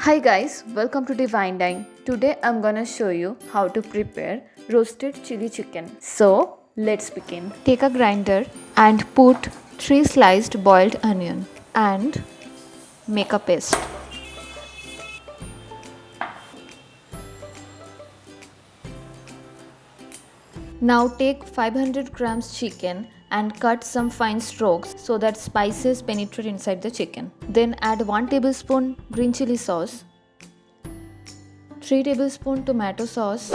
Hi guys, welcome to Dine. Today I'm gonna show you how to prepare roasted chili chicken. So let's begin. Take a grinder and put 3 sliced boiled onion and make a paste. Now take 500 grams chicken and cut some fine strokes so that spices penetrate inside the chicken. Then add 1 tablespoon green chili sauce, 3 tablespoon tomato sauce,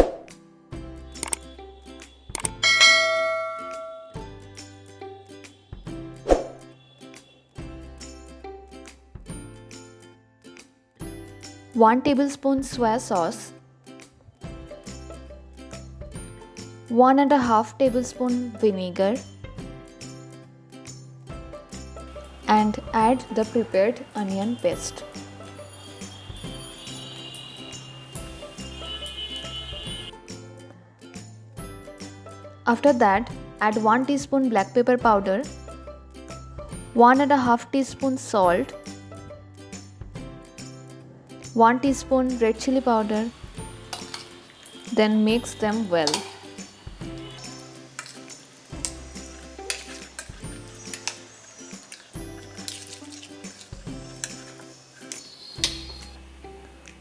1 tablespoon soy sauce, 1.5 tablespoon vinegar, and add the prepared onion paste. After that, add 1 teaspoon black pepper powder, 1.5 teaspoon salt, 1 teaspoon red chili powder, then mix them well.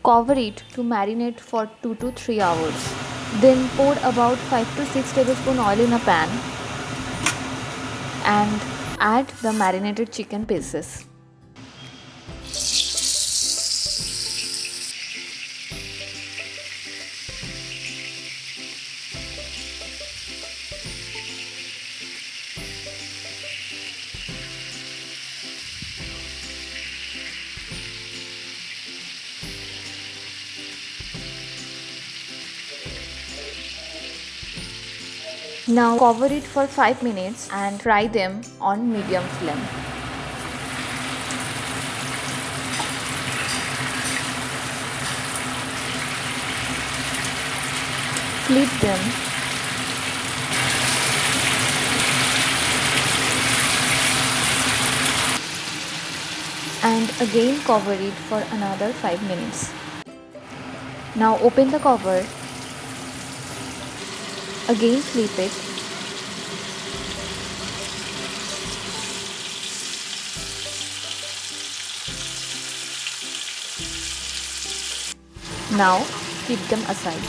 Cover it to marinate for 2 to 3 hours. Then pour about 5 to 6 tablespoon oil in a pan and add the marinated chicken pieces. Now cover it for 5 minutes and fry them on medium flame. Flip them and again cover it for another 5 minutes. Now open the cover. Again flip it. Now keep them aside.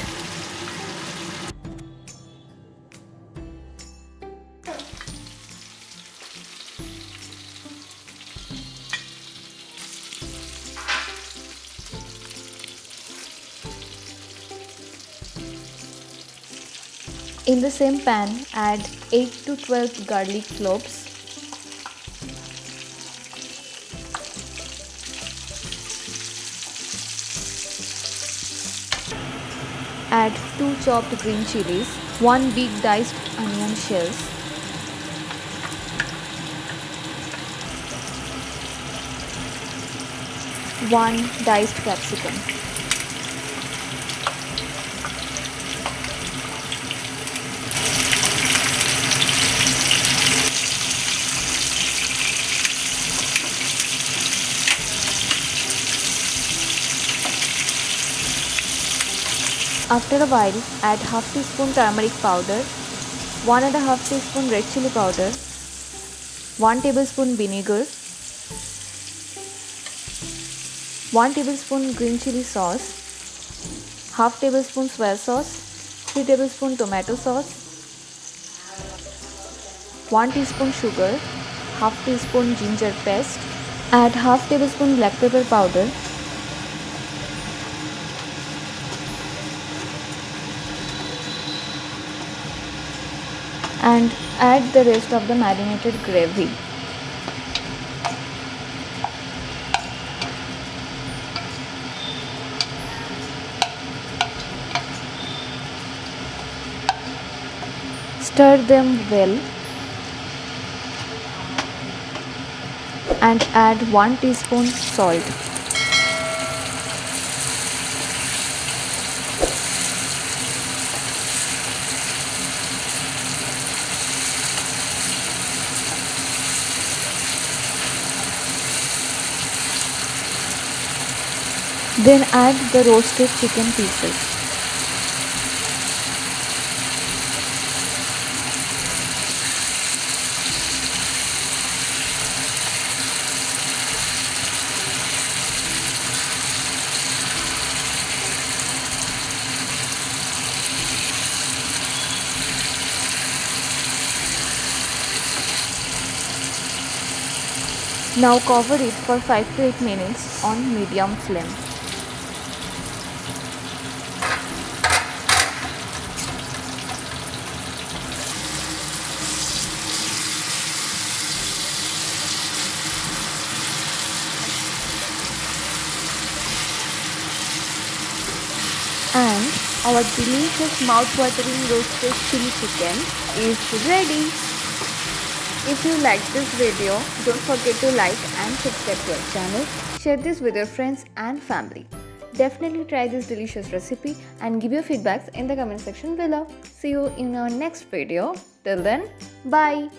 In the same pan, add 8 to 12 garlic cloves, add 2 chopped green chilies, 1 big diced onion shells, one diced capsicum. After a while, add half teaspoon turmeric powder, 1.5 teaspoon red chili powder, 1 tablespoon vinegar, 1 tablespoon green chili sauce, half tablespoon soy sauce, 3 tablespoon tomato sauce, 1 teaspoon sugar, half teaspoon ginger paste, add half tablespoon black pepper powder, and add the rest of the marinated gravy. Stir them well and add 1 teaspoon salt. Then add the roasted chicken pieces. Now cover it for 5 to 8 minutes on medium flame. And our delicious mouth-watering roasted chili chicken is ready. If you liked this video, don't forget to like and subscribe to our channel. Share this with your friends and family. Definitely try this delicious recipe and give your feedbacks in the comment section below. See you in our next video. Till then, bye.